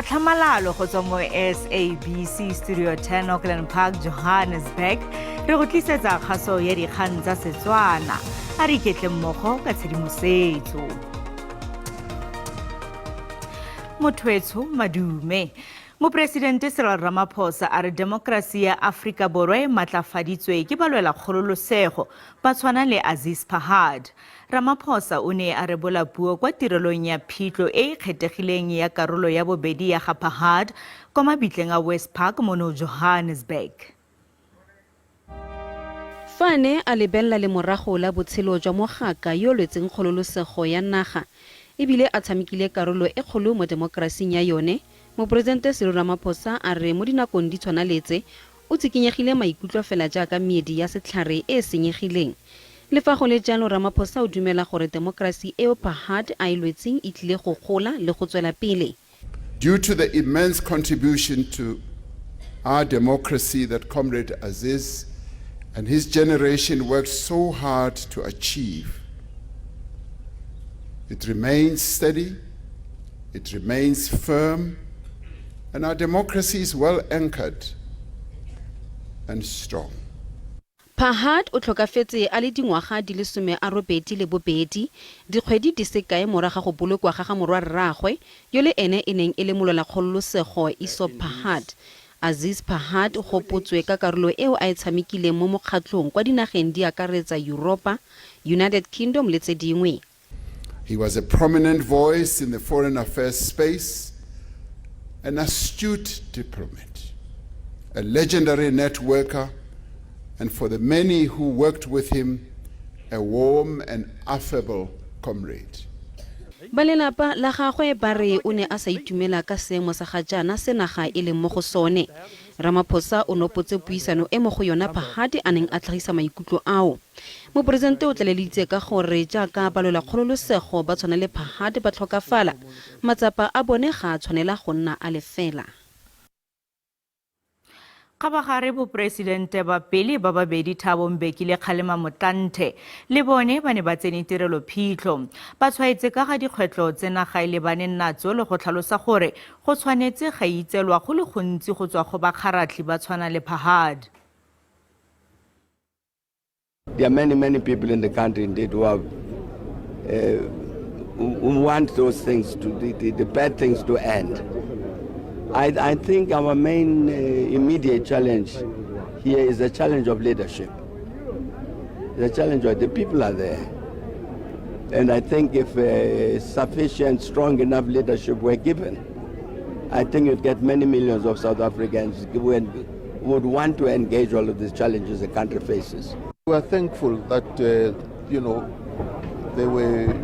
Ka tlhamalalo go tswa mo SABC Studio 10 Auckland Park, Johannesburg, re go tlisetsa kgaso ya dikgang tsa Setswana. A re iketle mmogo ka tshedimosetso. Mothwetso madume. Mopresidente Cyril Ramaphosa a re demokrasi ya Afrika Borwa e matlafaditswe ke balwela kgololosego ba tshwana le Aziz Pahad. Ramaphosa o ne a rebola puo kwa tirelong ya phitlho e e kgethegileng ya karolo ya bobedi ya ga Pahad kwa mabitleng a West Park mono Johannesburg. Fane a lebella le morago la botshelo jwa mogaka yo lwetseng kgololosego ya naga ebile a tshamekile karolo e kgolo mo demokrasing ya yone. Mopresidente Cyril Ramaphosa a re mo dinakong di tshwanaletse o tsikinyegile maikutlo fela jaaka meedi ya setlhare e senyegileng. Le fa go le jalo Ramaphosa o dumela gore demokrasi eo Pahad a ilwetseng e tlile go gola le go tswela pele. Due to the immense contribution to our democracy that Comrade Aziz and his generation worked so hard to achieve, it remains steady, it remains firm, and our democracy is well anchored and strong. Pahad o tlhokafetse a le dingwaga di le 82 dikgwedi di se kae moraga go bolokwa ga morwa rraagwe yo le ene e neng e le molola kgololosego Iso Pahad. Aziz Pahad go potswe ka karolo eo a e tshamekileng mo mokgatlong kwa dinageng di akaretsa Europa, United Kingdom le tse dingwe. He was a prominent voice in the foreign affairs space, an astute diplomat, a legendary networker, and for the many who worked with him, a warm and affable comrade. Balelapa la gagwe ba re o ne a sa itumela ka seemo sa ga jaana se naga e leng mo go sone. Ramaphosa o nopotse puisano e mo go yona Pahad a neng a tlhagisa maikutlo ao. Mopresidente o tlaleleditse ka gore jaaka balwela kgololosego ba tshwana le Pahad ba tlhokafala, matsapa a bone ga a tshwanela go nna a lefela. Kabagare bopresidente ba pele ba babedi Thabo Mbeki le Kgalema Motlanthe le bone ba ne ba tsene tirelo phitlho ba tshwaetse ka ga dikgwetlo tse naga e lebaneng natso le go tlhalosa gore go tshwanetse ga itselwa go le gontsi go tswa go bakgaratlhi ba tshwana le Pahad. There are many people in the country indeed who want those things the bad things to end. I think our main immediate challenge here is the challenge of leadership. The challenge of the people are there. And I think if sufficient, strong enough leadership were given, I think you'd get many millions of South Africans who would want to engage all of these challenges the country faces. We are thankful that, they were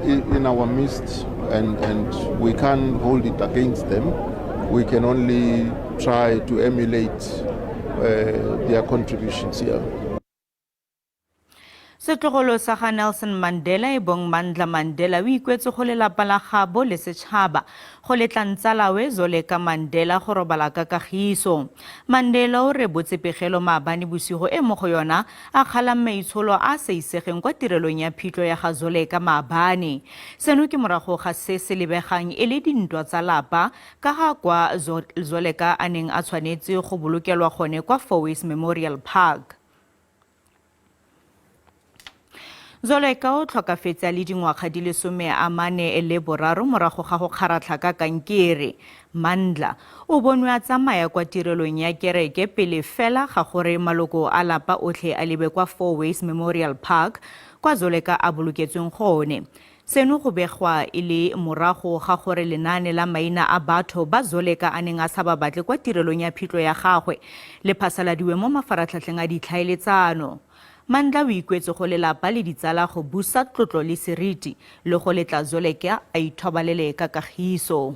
in our midst and we can't hold it against them. We can only try to emulate their contributions here. Setlogolo sa ga Nelson Mandela e bong Mandla Mandela o ikwetse go lelapa la gabo le setšhaba go letla ntsalawe Zoleka Mandela go robala ka kagiso. Mandela o re botsepegelo maabane bosigo e mo go yona a kgala maitsholo a sa isegeng kwa tirelong ya phitlho ya ga Zoleka maabane. Seno ke morago ga se se lebegang e le dintwa tsa lapa ka ga kwa Zoleka a neng a tshwanetse go bolokelwa gone kwa Fourways Memorial Park. Zoleka o tlhokafetse le dingwaga di le 43 morago ga go kgaratlha ka kankere. Mandla o bonwe a tsamaya kwa tirelong ya kereke pele fela ga gore maloko a lapa otlhe a lebe kwa Fourways Memorial Park kwa Zoleka a boloketsweng gone. Seno go begwa e le morago ga gore lenaane la maina a batho ba Zoleka a neng a sa ba batle kwa tirelong ya phitlho ya gagwe le phasaladiwe mo mafaratlhatlheng a ditlhaeletsano. Mandla o ikwetse go lelapa le ditsala go busa tlotlo le seriti le go letla Zoleka a ithobalele ka kagiso.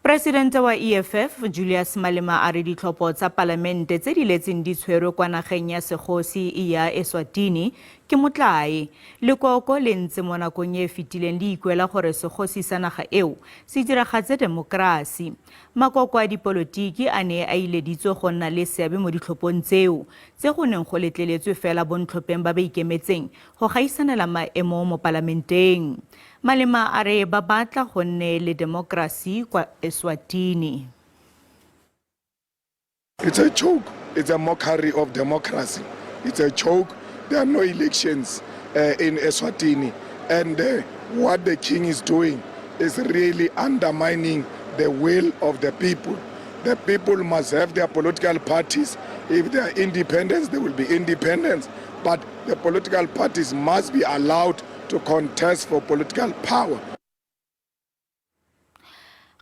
Presidente wa EFF Julius Malema a re ditlhopho tsa palamente tse di letseng di tshwerwe kwa nageng ya segosi ya Eswatini ke motlae. Lekoko le ntse mo nakong e fetileng le ikwela gore segosi sa naga eo se diragatse demokrasi. Makoko a dipolotiki a ne a ileditswe go nna le seabe mo ditlhophong tseo tse go neng go letleletswe fela bontlhopheng ba ba ikemetseng go gaisanela maemo mo palamenteng. Malema a re ba batla go nne le demokrasi kwa Eswatini. It's a joke. It's a mockery of democracy. It's a joke. There are no elections in Eswatini. And what the king is doing is really undermining the will of the people. The people must have their political parties. If they are independents, they will be independents. But the political parties must be allowed to contest for political power.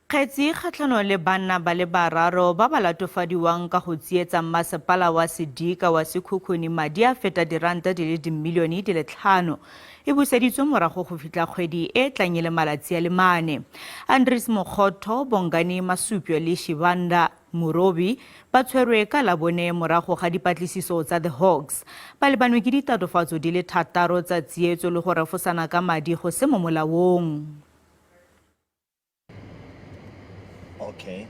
Kgetsi kgatlhanong le banna ba le bararo ba ba latofadiwang ka go tsietsa masepala wa Sedika wa Sekhukhune madi a feta diranta di le dimilione di le 5 e buseditswe morago go fitla kgwedi e tlang le malatsi a le 4. Andries Mogotho, Bongani Masupyo le Shivanda Murobi ba tshwerwe ka labone morago ga dipatlisiso tsa The Hawks. Ba lebanwe ke ditatofatso di le 6 tsa tsietso le go refosana ka madi go se mo molaong. Okay.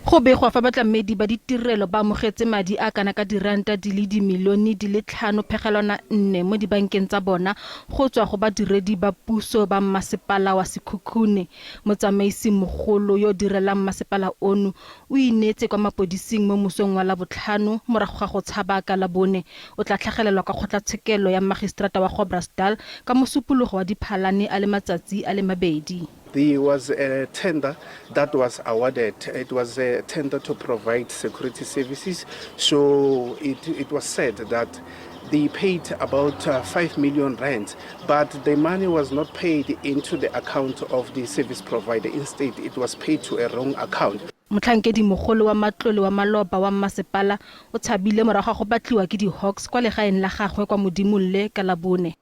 Go begwa fa batlamedi ba ditirelo ba amogetse madi a kana ka diranta di le dimilione di le 5.4 mo dibankeng tsa bona go tswa go badiredi ba puso ba masepala wa Sekhukhune. Motsamaisi mogolo yo direlang masepala ono o inetse kwa mapodising mo mosong wa la botlhano morago ga go tshaba ka labone o tla tlhagelelwa ka kgotlatshekelo ya magistrata wa Groblersdal ka mosupologo wa diphalane a le matsatsi a le 2. There was a tender that was awarded. It was a tender to provide security services. So it was said that they paid about 5 million rand, but the money was not paid into the account of the service provider. Instead, it was paid to a wrong account. Motlhankedi mogolo wa matlole wa maloba wa masepala o tshabile morago go batliwa ke di Hawks kwa legaeng la gagwe kwa Modimolle ka labone.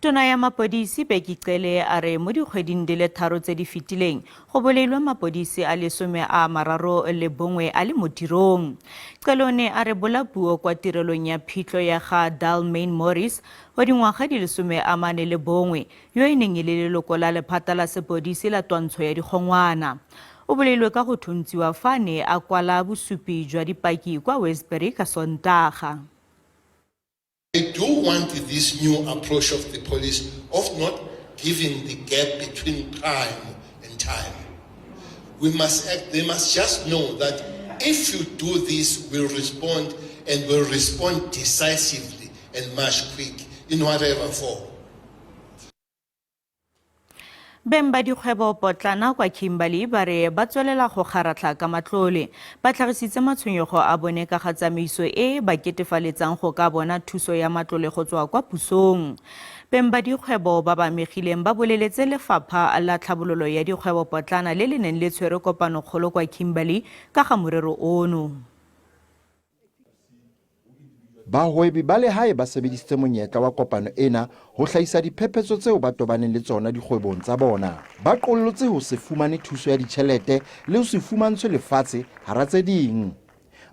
Tona ya mapodisi Bekicele a re mo dikgweding di le 3 tse di fetileng go boleilwe mapodisi a le 31 a le mo tirong. Celone a re bolapuo kwa tirelong ya phitlho ya ga Dalmain Morris wa dingwaga di le 41 yo e neng e le leloko la lephata la sepodisi la twantsho ya dikgongwana. O boleilwe ka go thuntsiwa fa ne a kwala bosupi jwa dipaki kwa Westbury ka Sontaga. I do want this new approach of the police of not giving the gap between crime and time. They must just know that if you do this, we'll respond and we'll respond decisively and much quick in whatever form. Bemba dikgwebo potlana kwa Kimberley ba re ba tswelela go kgaratlha ka matlole ba tlhagisitse matshwenyego a bone ka ga tsamaiso e ba ketefaletsang go ka bona thuso ya matlole go tswa kwa pusong. Bemba dikgwebo ba ba megileng ba boleletse lefapha la tlhabololo ya dikgwebo potlana le le neng le tshwere kopano kgolo kwa Kimberley ka ga morero ono. Bahwebi ba lehae ba sebedisitse monyetla wa kopano ena ho hlahisa diphephetso tseo ba tobaneng le tsona dikgwebong tsa bona. Ba qollotse ho se fumane thuso ya ditjhelete le ho se fumantshwe lefatshe hara tse ding.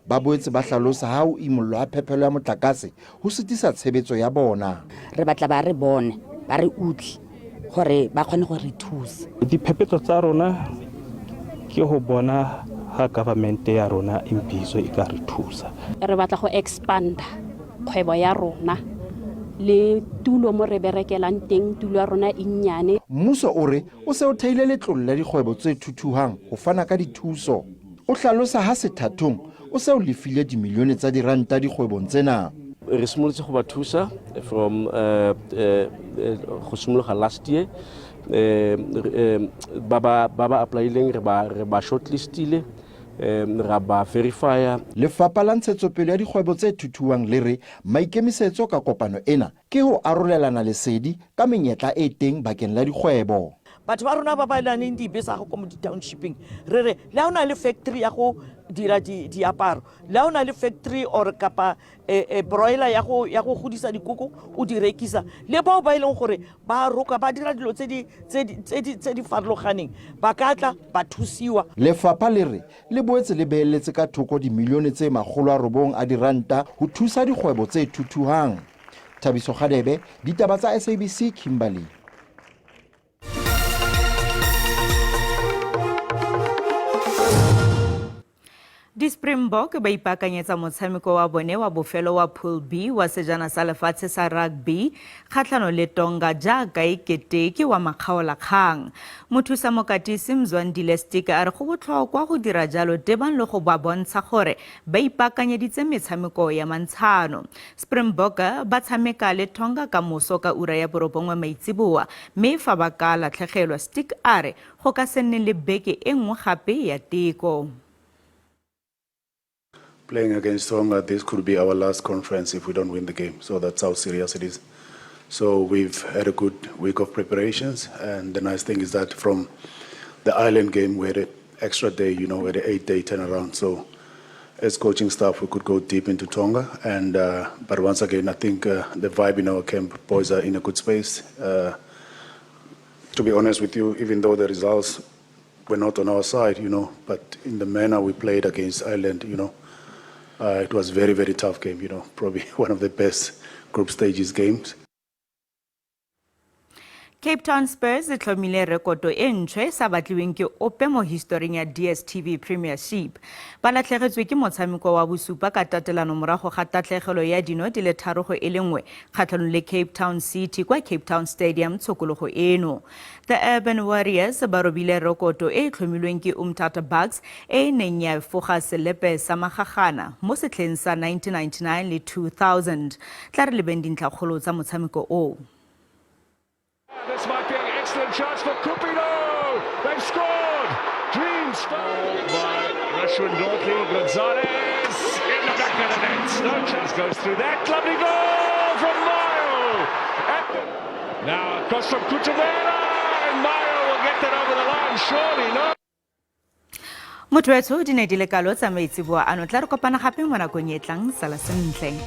Ba boetse ba hlalosa ha o imollo ha phepelo ya motlakase ho sitisa tshebetso ya bona. Re batla ba re bone ba re utlwe gore ba kgone go re thusa. Diphephetso tsa rona ke ho bona ha government ya rona impiso e ka re thusa. Re batla go expanda kgwebo ya rona le tulo mo re berekelang teng, tulo ya rona e nnyane. Mmuso o re o se o theile letlole la dikgwebo tse thuthuhang ho fana ka dithuso. O hlalosa ha sethathong o se o lefile dimilione tsa diranta dikgwebong tsena. Re simolotse go ba thusa from go simologa last year. Baba applyileng re ba shortlistile ra ba verifier. Lefapha la ntshetsopele ya dikgwebo tse thuthuhang le re maikemisetso ka kopano ena ke ho arolelana lesedi ka menyetla e teng bakeng la dikgwebo. Batho ba rona ba ba laneng dibesa go mo di-townshipping re re le ha ona le factory ya go dira diaparo, le ha ona le factory or kapa broiler ya go godisa dikoko o di rekisa, le bao ba ileng gore ba roka ba dira dilo tse di farologaneng ba ka tla ba thusiwa. Lefapha le re le boetse le beeletse ka thoko dimilione tse 900 a diranta ho thusa dikgwebo tse thuthuhang. Thabiso Khadebe, Ditaba tsa SABC, Kimberley. Di-Springbok ba ipaakanyetsa motshameko wa bone wa bofelo wa Pool B wa sejana sa lefatshe sa rugby kgatlhanong le Tonga jaaka ekete ke wa makgaolakgang. Mothusa mokatisi Mzwandile Stika a re go botlhokwa go dira jalo tebang le go ba bontsha gore ba ipaakanyeditse metshameko ya mantshano. Springbok ba tshameka le Tonga ka moso ka ura ya 9 maitsiboa mme fa ba ka latlhegelwa Stik a re go ka se nne le beke e nngwe gape ya teko. Playing against Tonga, this could be our last conference if we don't win the game. So that's how serious it is. So we've had a good week of preparations, and the nice thing is that from the island game, we had an extra day, we had an 8-day turnaround. So as coaching staff, we could go deep into Tonga. And but once again, I think the vibe in our camp, boys are in a good space. To be honest with you, even though the results were not on our side, but in the manner we played against Ireland, it was very, very tough game, probably one of the best group stages games. Cape Town Spurs e tlhomile rekoto e ntšhwe sa batliweng ke ope mo historing ya DStv Premiership. Ba latlhegetswe ke motshameko wa bosupa ka tatelano morago ga tatlhegelo ya dino di le 3 go 1 kgatlhanong le Cape Town City kwa Cape Town Stadium tshokologo eno. The Urban Warriors ba robile rekoto e tlhomilweng ke Umtata Bucks e neng ya foga selepe sa magagana mo setlheng sa 1999 le 2000. Tla re lebeng dintlhakgolo tsa motshameko o. This might be an excellent chance for Cupido. They've scored. Dreams stole by Rashwin Dorothy Gonzalez in the back of the net. No chance goes through that. Lovely goal from Mayo. Now across from Kutumera, and Mayo will get that over the line. Surely no. Motho wetso di ne di le kalo tsa maitsiboa ano tla re kopana gape mo nakong e tlang sala sentle.